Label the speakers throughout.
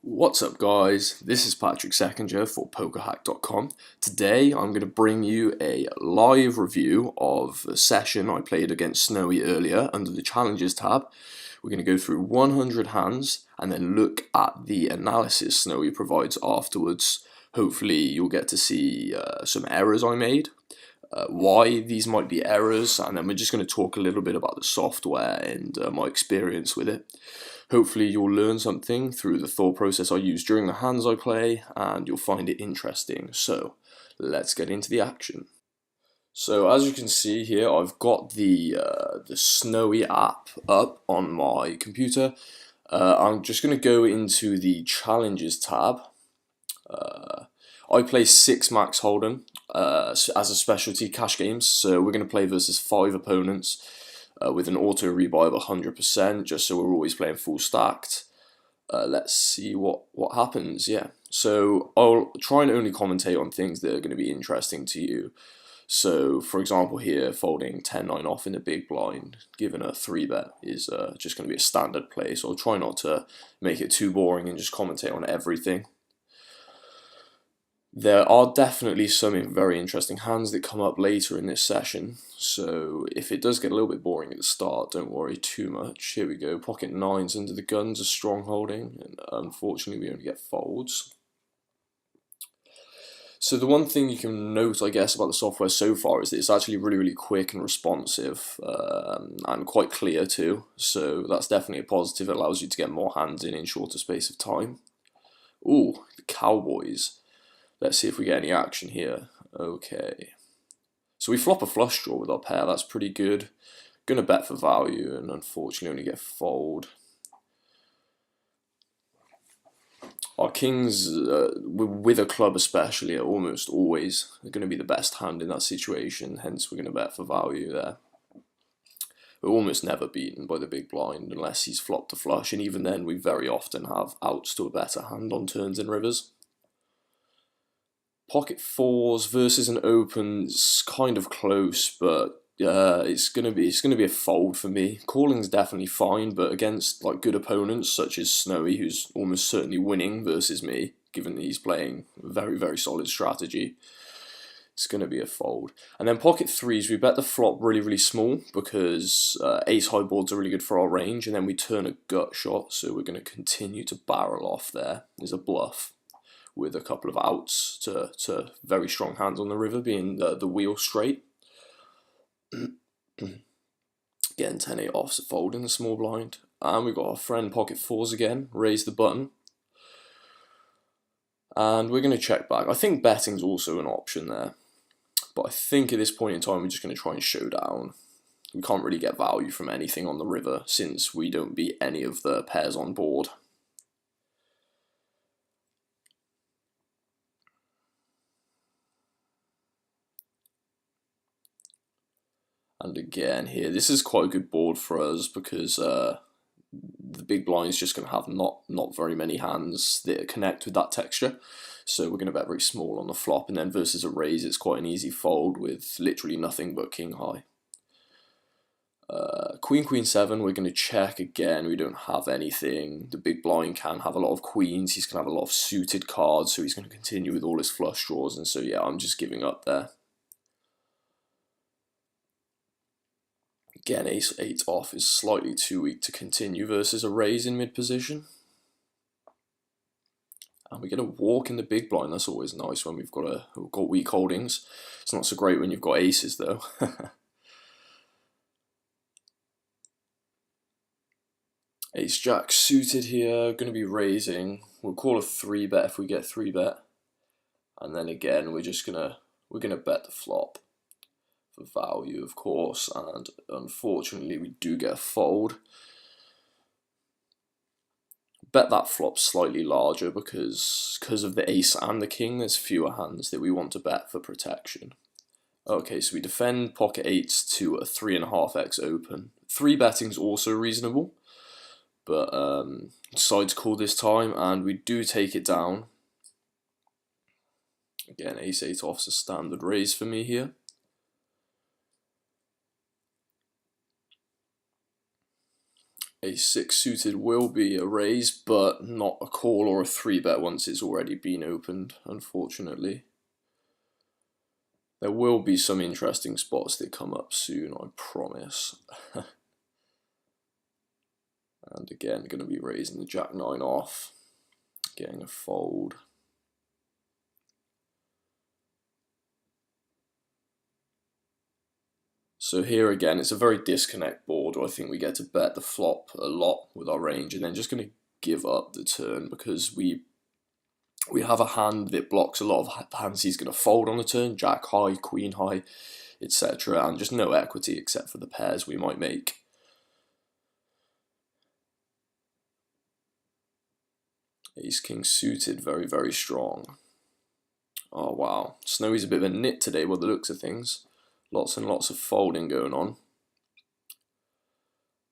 Speaker 1: What's up guys, this is Patrick Seconder for PokerHack.com. Today I'm going to bring you a live review of a session I played against Snowy earlier under the Challenges tab. We're going to go through 100 hands and then look at the analysis Snowy provides afterwards. Hopefully you'll get to see some errors I made, why these might be errors, and then we're just going to talk a little bit about the software and my experience with it. Hopefully you'll learn something through the thought process I use during the hands I play, and you'll find it interesting. So let's get into the action. So as you can see here, I've got the Snowy app up on my computer. I'm just going to go into the Challenges tab. I play 6 max hold'em as a specialty cash games, so we're going to play versus 5 opponents. With an auto rebuy of 100%, just so we're always playing full stacked. Let's see what happens. Yeah, so I'll try and only commentate on things that are going to be interesting to you. So for example here, folding 10-9 off in the big blind given a 3-bet is just going to be a standard play, so I'll try not to make it too boring and just commentate on everything. There are definitely some very interesting hands that come up later in this session, so if it does get a little bit boring at the start, don't worry too much. Here we go, pocket 9s under the guns, a strong holding, and unfortunately we only get folds. So the one thing you can note, I guess, about the software so far is that it's actually really quick and responsive, and quite clear too, so that's definitely a positive. It allows you to get more hands in shorter space of time. Ooh, the Cowboys. Let's see if we get any action here. Okay. So we flop a flush draw with our pair. That's pretty good. Gonna bet for value and unfortunately only get fold. Our kings, with a club especially, are almost always going to be the best hand in that situation. Hence, we're going to bet for value there. We're almost never beaten by the big blind unless he's flopped a flush, and even then we very often have outs to a better hand on turns and rivers. Pocket 4s versus an open's kind of close, but it's gonna be a fold for me. Calling's definitely fine, but against like good opponents such as Snowy, who's almost certainly winning versus me, given that he's playing very solid strategy, it's gonna be a fold. And then pocket 3s, we bet the flop really small because ace high boards are really good for our range, and then we turn a gut shot, so we're gonna continue to barrel off there. There's a bluff with a couple of outs to very strong hands on the river, being the wheel straight. Getting 10-8 off, so fold in the small blind. And we've got our friend pocket 4s again, raise the button. And we're going to check back. I think betting's also an option there, but I think at this point in time we're just going to try and show down. We can't really get value from anything on the river since we don't beat any of the pairs on board. And again here, this is quite a good board for us because the big blind is just going to have not very many hands that connect with that texture. So we're going to bet very small on the flop, and then versus a raise it's quite an easy fold with literally nothing but king high. Queen 7, we're going to check again. We don't have anything. The big blind can have a lot of queens. He's going to have a lot of suited cards, so he's going to continue with all his flush draws, and so yeah, I'm just giving up there. Again, ace 8 off is slightly too weak to continue versus a raise in mid position. And we get a walk in the big blind. That's always nice when we've got weak holdings. It's not so great when you've got aces though. Ace jack suited here, going to be raising. We'll call a 3-bet if we get 3-bet. And then again, we're gonna bet the flop for value, of course, and unfortunately we do get a fold. Bet that flop slightly larger because of the ace and the king, there's fewer hands that we want to bet for protection. Okay, so we defend pocket 8s to a 3.5x open. 3-betting's also reasonable, but decide to call this time, and we do take it down. Again, ace 8 off's a standard raise for me here. Ace-6 suited will be a raise, but not a call or a 3-bet once it's already been opened, unfortunately. There will be some interesting spots that come up soon, I promise. And again, going to be raising the Jack-9 off, getting a fold. So here again, it's a very disconnect board. I think we get to bet the flop a lot with our range, and then just going to give up the turn because we have a hand that blocks a lot of hands he's going to fold on the turn, Jack high, Queen high, etc., and just no equity except for the pairs we might make. Ace-King suited, very, very strong. Oh wow, Snowie's a bit of a nit today by the looks of things. Lots and lots of folding going on.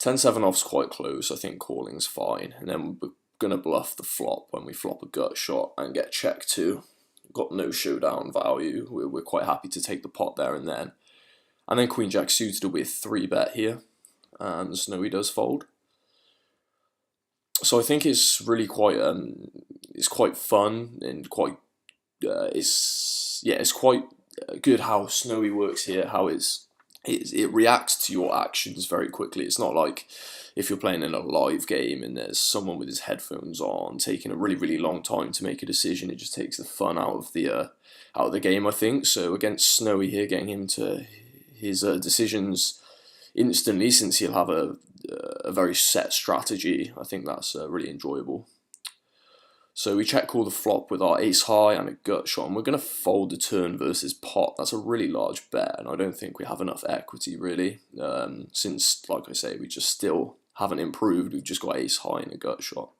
Speaker 1: 10-7 off's quite close, I think calling's fine. And then we're going to bluff the flop when we flop a gut shot and get check too. Got no showdown value, we're quite happy to take the pot there and then. And then Queen Jack suited will be a 3-bet here, and Snowie does fold. So I think it's really quite fun and quite it's quite good how Snowie works here. How it reacts to your actions very quickly. It's not like if you're playing in a live game and there's someone with his headphones on taking a really long time to make a decision. It just takes the fun out of the game, I think. So against Snowie here, getting him to his decisions instantly, since he'll have a very set strategy, I think that's really enjoyable. So we check call the flop with our ace high and a gut shot, and we're going to fold the turn versus pot. That's a really large bet, and I don't think we have enough equity really, since, like I say, we just still haven't improved. We've just got ace high and a gut shot.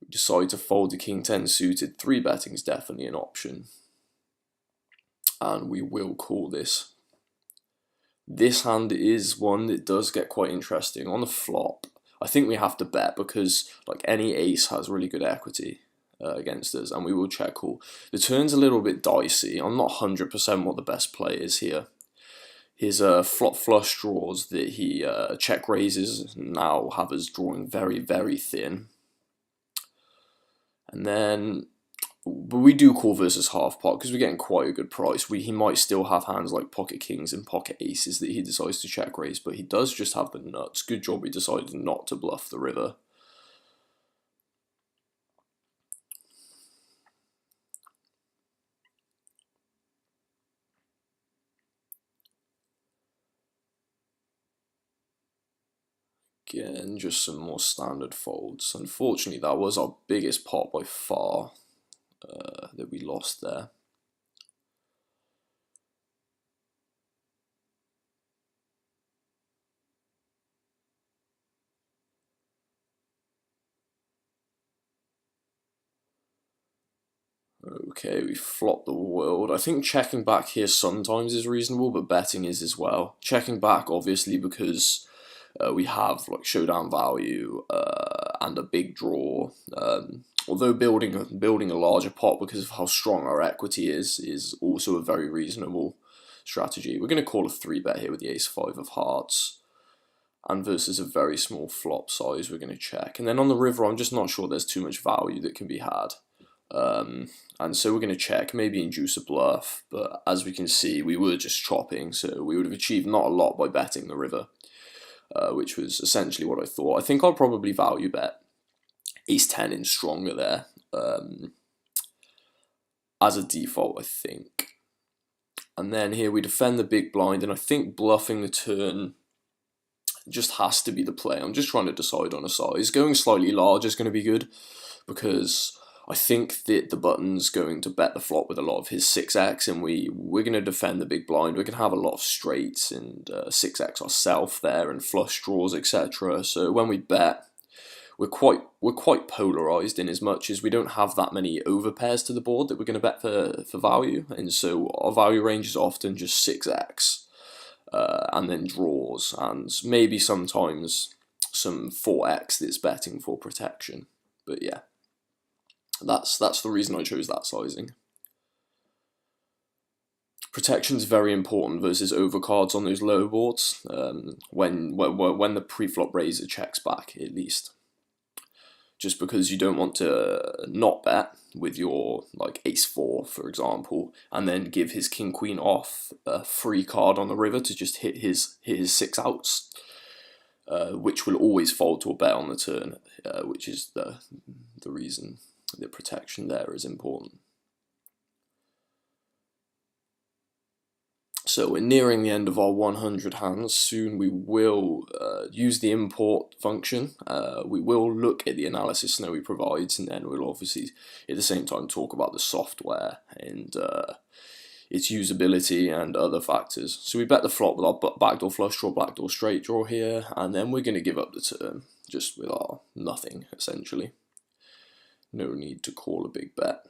Speaker 1: We decide to fold the king 10 suited. 3-betting is definitely an option, and we will call this. This hand is one that does get quite interesting on the flop. I think we have to bet because like any ace has really good equity against us, and we will check call. The turn's a little bit dicey. I'm not 100% what the best play is here. His flop flush draws that he check raises now have us drawing very thin. And then, but we do call versus half pot because we're getting quite a good price. He might still have hands like pocket kings and pocket aces that he decides to check raise, but he does just have the nuts. Good job we decided not to bluff the river. Again, just some more standard folds. Unfortunately, that was our biggest pot by far that we lost there. Okay, we flopped the world. I think checking back here sometimes is reasonable, but betting is as well. Checking back, obviously, because we have like showdown value and a big draw. Although building a larger pot because of how strong our equity is also a very reasonable strategy. We're going to call a 3-bet here with the ace-5 of hearts. And versus a very small flop size, we're going to check. And then on the river, I'm just not sure there's too much value that can be had. And so we're going to check, maybe induce a bluff, but as we can see, we were just chopping, so we would have achieved not a lot by betting the river, which was essentially what I thought. I think I'll probably value bet ace-10 in stronger there, as a default, I think. And then here we defend the big blind, and I think bluffing the turn just has to be the play. I'm just trying to decide on a size. Going slightly large is going to be good, because I think that the button's going to bet the flop with a lot of his 6x, and we're going to defend the big blind. We're going to have a lot of straights and 6x ourselves there, and flush draws, etc. So when we bet, we're quite polarized in as much as we don't have that many overpairs to the board that we're going to bet for value, and so our value range is often just 6x, and then draws, and maybe sometimes some 4x that's betting for protection. But yeah. That's the reason I chose that sizing. Protection is very important versus overcards on those low boards, when the pre-flop raiser checks back, at least. Just because you don't want to not bet with your like ace-4, for example, and then give his king-queen off a free card on the river to just hit his 6 outs, which will always fold to a bet on the turn, which is the reason the protection there is important. So we're nearing the end of our 100 hands. Soon we will use the import function. We will look at the analysis Snowie provides, and then we'll obviously at the same time talk about the software and its usability and other factors. So we bet the flop with our backdoor flush draw, backdoor straight draw here, and then we're going to give up the turn just with our nothing, essentially. No need to call a big bet.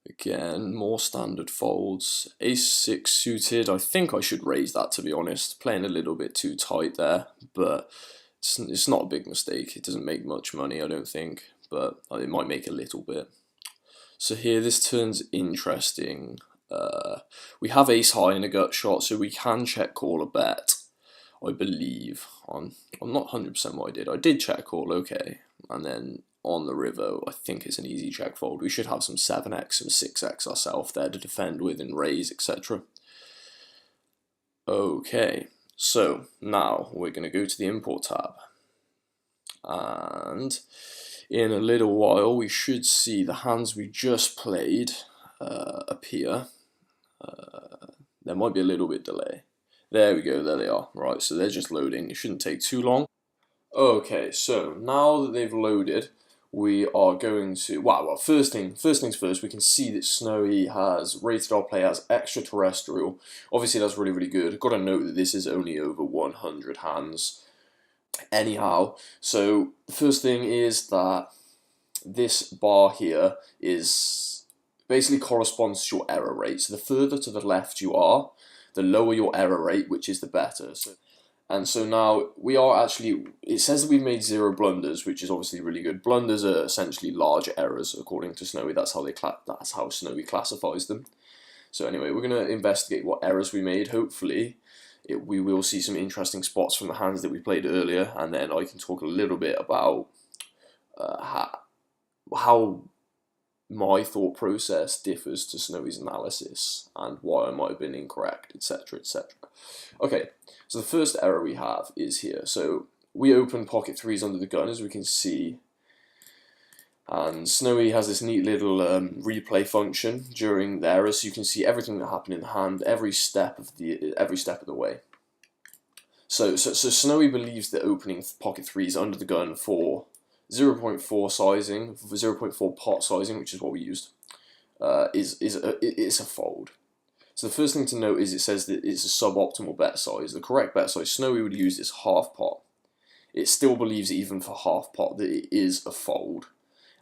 Speaker 1: Again, more standard folds. Ace-6 suited. I think I should raise that, to be honest. Playing a little bit too tight there, but it's not a big mistake. It doesn't make much money, I don't think, but it might make a little bit. So here, this turns interesting. We have ace high in a gut shot, so we can check call a bet, I believe. I'm not 100% what I did. I did check call, okay, and then on the river, I think it's an easy check fold. We should have some 7x, some 6x ourselves there to defend with and raise, etc. Okay, so now we're going to go to the import tab. And in a little while, we should see the hands we just played appear. There might be a little bit delay. There we go, there they are. Right, so they're just loading. It shouldn't take too long. Okay, so now that they've loaded, we are going to, well, first things first, we can see that Snowie has rated our play as extraterrestrial. Obviously, that's really, really good. Got to note that this is only over 100 hands. Anyhow, so the first thing is that this bar here is basically corresponds to your error rate. So the further to the left you are, the lower your error rate, which is the better. And so now we are actually, it says that we've made 0 blunders, which is obviously really good. Blunders are essentially large errors, according to Snowie. That's how Snowie classifies them. So anyway, we're going to investigate what errors we made. Hopefully, we will see some interesting spots from the hands that we played earlier, and then I can talk a little bit about how my thought process differs to Snowie's analysis and why I might have been incorrect, etc., etc. Okay, so the first error we have is here. So we open pocket threes under the gun, as we can see, and Snowie has this neat little replay function during the errors, so you can see everything that happened in the hand, every step of the way. So Snowie believes that opening pocket threes under the gun for 0.4 sizing, 0.4 pot sizing, which is what we used, is a fold. So the first thing to note is it says that it's a suboptimal bet size. The correct bet size Snowie would use is half pot. It still believes even for half pot that it is a fold.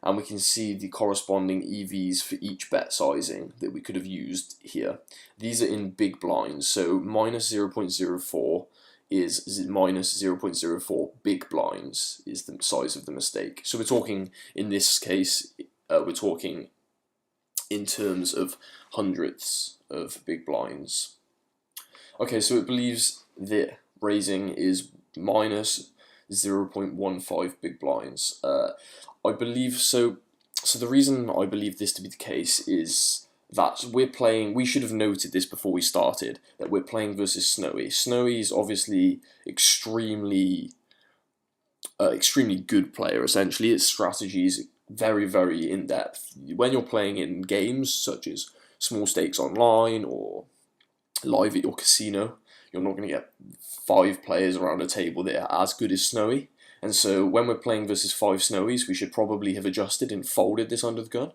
Speaker 1: And we can see the corresponding EVs for each bet sizing that we could have used here. These are in big blinds, so minus 0.04 is minus 0.04 big blinds is the size of the mistake. So we're talking, in this case, we're talking in terms of hundredths of big blinds. Okay, so it believes that raising is minus 0.15 big blinds. I believe so. So the reason I believe this to be the case is that we should have noted this before we started, that we're playing versus Snowie. Snowie's obviously extremely good player, essentially. Its strategy is very, very in-depth. When you're playing in games such as small stakes online or live at your casino, you're not going to get 5 players around a table that are as good as Snowie. And so when we're playing versus 5 Snowies, we should probably have adjusted and folded this under the gun.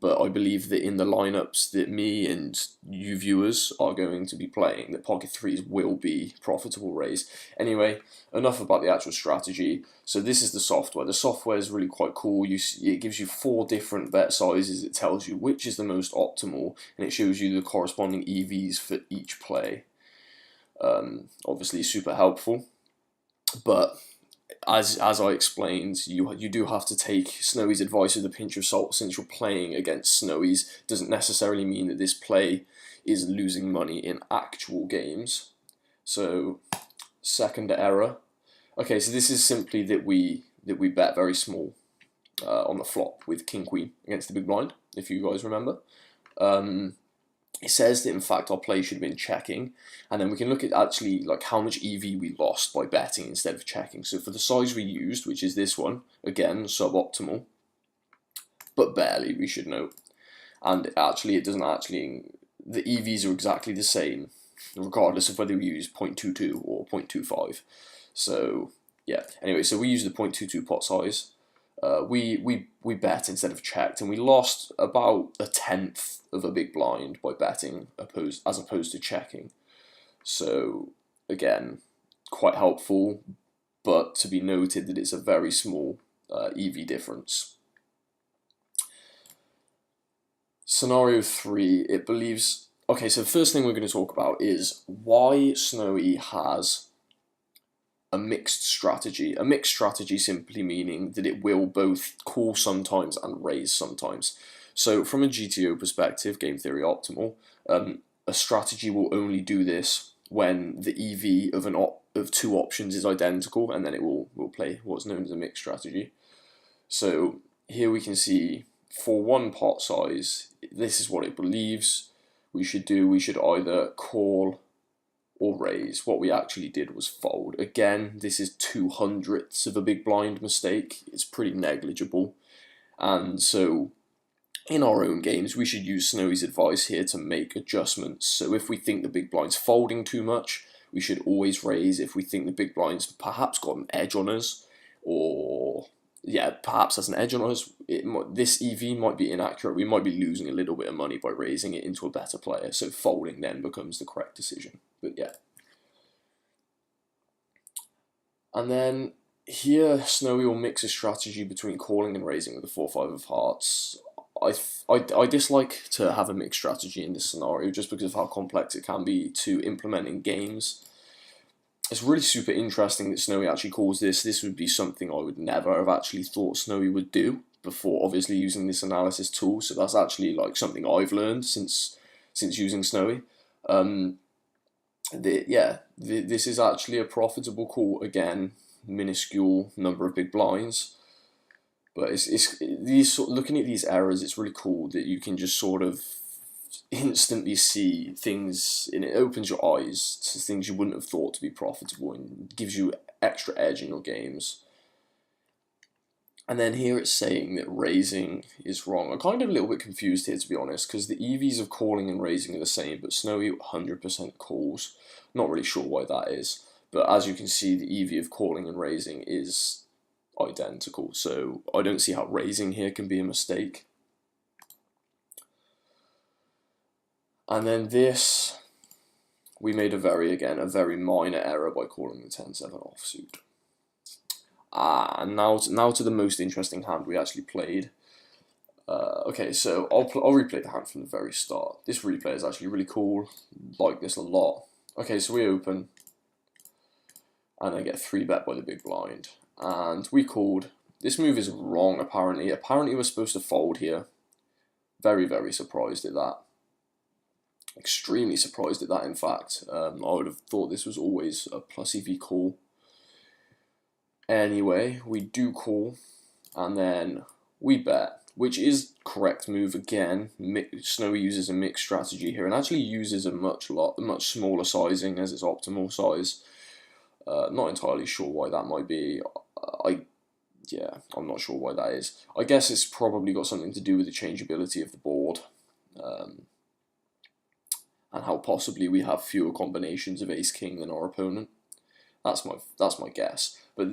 Speaker 1: But I believe that in the lineups that me and you viewers are going to be playing, that pocket threes will be profitable raise. Anyway, enough about the actual strategy. So this is the software. The software is really quite cool. It gives you 4 different bet sizes. It tells you which is the most optimal, and it shows you the corresponding EVs for each play. Obviously super helpful, but as I explained, you do have to take Snowie's advice with a pinch of salt, since you're playing against Snowie's. Doesn't necessarily mean that this play is losing money in actual games. So, second error. Okay, so this is simply that we bet very small on the flop with King Queen against the big blind, if you guys remember. It says that in fact our play should have been checking, and then we can look at actually like how much EV we lost by betting instead of checking. So for the size we used, which is this one, again suboptimal, but barely, we should note. And actually it doesn't actually, the EVs are exactly the same regardless of whether we use 0.22 or 0.25. So yeah, anyway, so we use the 0.22 pot size. We bet instead of checked, and we lost about 1/10 of a big blind by betting as opposed to checking. So again, quite helpful, but to be noted that it's a very small EV difference. Scenario 3, it believes. Okay, so the first thing we're going to talk about is why Snowie has a mixed strategy. A mixed strategy simply meaning that it will both call sometimes and raise sometimes. So from a GTO perspective, game theory optimal, a strategy will only do this when the EV of two options is identical, and then it will play what's known as a mixed strategy. So here we can see for one pot size, this is what it believes we should do. We should either call or raise. What we actually did was fold. Again, this is 2/100ths of a big blind mistake. It's pretty negligible. And so in our own games, we should use Snowie's advice here to make adjustments. So if we think the big blind's folding too much, we should always raise. If we think the big blind's perhaps got an edge on us, or yeah, perhaps has an edge on us, this EV might be inaccurate. We might be losing a little bit of money by raising it into a better player. So folding then becomes the correct decision. But yeah. And then here, Snowie will mix a strategy between calling and raising with the 4-5 of hearts. I dislike to have a mixed strategy in this scenario just because of how complex it can be to implement in games. It's really super interesting that Snowie actually calls this. This would be something I would never have actually thought Snowie would do before obviously using this analysis tool. So that's actually like something I've learned since using Snowie. This is actually a profitable call. Again, minuscule number of big blinds. But looking at these errors, it's really cool that you can just sort of instantly see things, and it opens your eyes to things you wouldn't have thought to be profitable and gives you extra edge in your games. And then here it's saying that raising is wrong. I'm kind of a little bit confused here, to be honest, because the EVs of calling and raising are the same, but Snowie 100% calls. Not really sure why that is, but as you can see, the EV of calling and raising is identical, so I don't see how raising here can be a mistake. And then this, we made a very minor error by calling the 10-7 offsuit. And now to the most interesting hand we actually played. Okay, so I'll replay the hand from the very start. This replay is actually really cool, like this a lot. Okay, so we open, and I get 3-bet by the big blind, and we called. This move is wrong apparently. Apparently we're supposed to fold here. Very surprised at that. Extremely surprised at that, in fact. I would have thought this was always a plus EV call. Anyway, we do call, and then we bet, which is correct move again. Snowie uses a mixed strategy here, and actually uses a much smaller sizing as its optimal size. Not entirely sure why that might be. I'm not sure why that is. I guess it's probably got something to do with the changeability of the board. And how possibly we have fewer combinations of ace-king than our opponent. That's my guess. But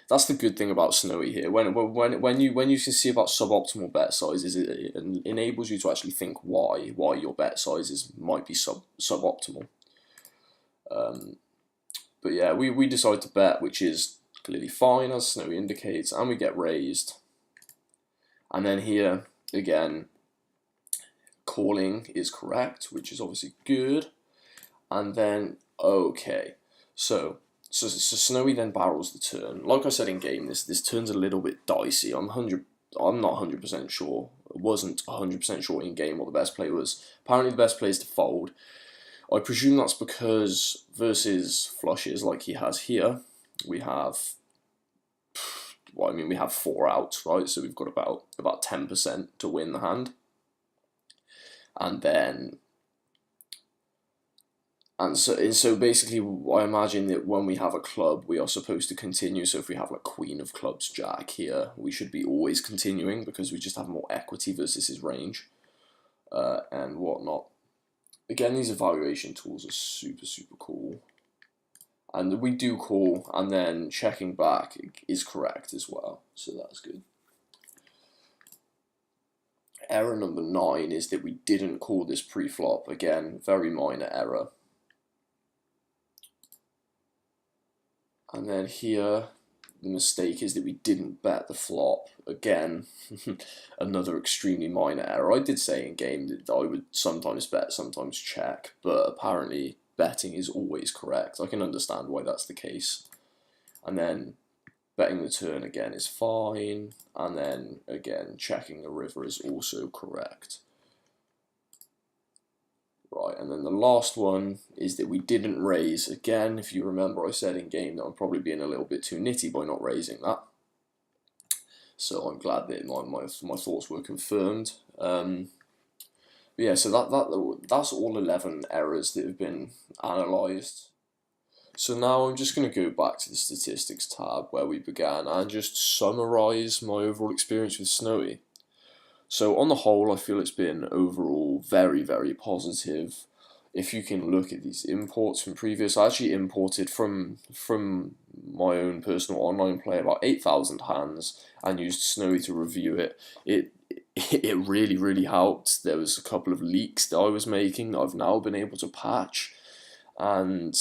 Speaker 1: that's the good thing about Snowie here. When you can see about suboptimal bet sizes, it enables you to actually think why your bet sizes might be suboptimal. But yeah, we decide to bet, which is clearly fine as Snowie indicates, and we get raised. And then here again, calling is correct, which is obviously good. And then okay, so So Snowy then barrels the turn. Like I said in game, this turn's a little bit dicey. I'm not 100% sure. I wasn't 100% sure in game what the best play was. Apparently the best play is to fold. I presume that's because versus flushes like he has here, we have, well, I mean, we have 4 outs, right? So we've got about 10% to win the hand. So basically, I imagine that when we have a club, we are supposed to continue. So if we have like Queen of Clubs, Jack here, we should be always continuing because we just have more equity versus his range and whatnot. Again, these evaluation tools are super, super cool. And we do call, and then checking back is correct as well. So that's good. Error number 9 is that we didn't call this pre-flop. Again, very minor error. And then here, the mistake is that we didn't bet the flop. Again, another extremely minor error. I did say in game that I would sometimes bet, sometimes check, but apparently betting is always correct. I can understand why that's the case. And then betting the turn again is fine, and then again checking the river is also correct. Right, and then the last one is that we didn't raise. Again, if you remember, I said in game that I'm probably being a little bit too nitty by not raising that. So I'm glad that my thoughts were confirmed. Yeah, so that's all 11 errors that have been analysed. So now I'm just going to go back to the statistics tab where we began and just summarise my overall experience with Snowy. So on the whole, I feel it's been overall very, very positive. If you can look at these imports from previous, I actually imported from my own personal online play about 8,000 hands and used Snowy to review it. It really, really helped. There was a couple of leaks that I was making that I've now been able to patch, and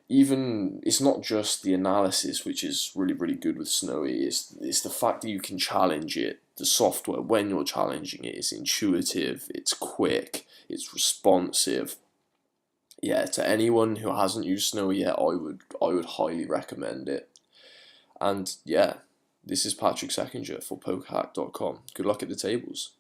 Speaker 1: even it's not just the analysis which is really, really good with Snowy, it's the fact that you can challenge it. The software, when you're challenging it, is intuitive, it's quick, it's responsive. Yeah, to anyone who hasn't used Snowy yet, I would highly recommend it. And yeah, this is Patrick Seckinger for PokerHack.com. Good luck at the tables.